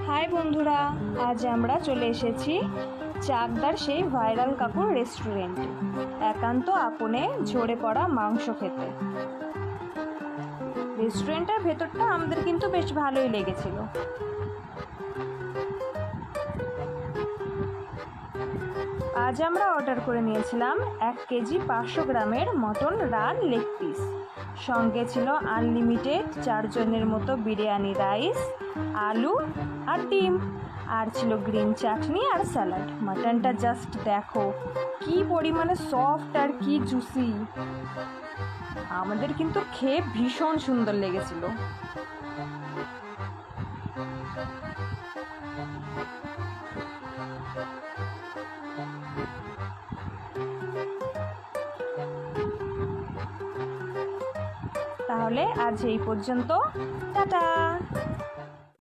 High বন্ধুরা, আজ আমরা চলে এসেছি চাকদার সেই ভাইরাল কাকুর রেস্টুরেন্টে একান্ত আপনে ঝরে পড়া মাংস খেতে। রেস্টুরেন্টের ভেতরটা আমাদের কিন্তু বেশ ভালোই লেগেছিল। আজ আমরা অর্ডার করে নিয়েছিলাম 1 কেজি 500 গ্রামের মটন রান লেগ পিস, সঙ্গে ছিল আনলিমিটেড 4 জনের মতো বিরিয়ানি রাইস, আলু আর ডিম, আর ছিল গ্রিন চাটনি আর স্যালাড। মাটনটা জাস্ট দেখো কি পরিমাণে সফট আর কি জুসি। আমাদের কিন্তু খেয়ে ভীষণ সুন্দর লেগেছিল। তাহলে আজ এই পর্যন্ত, টাটা।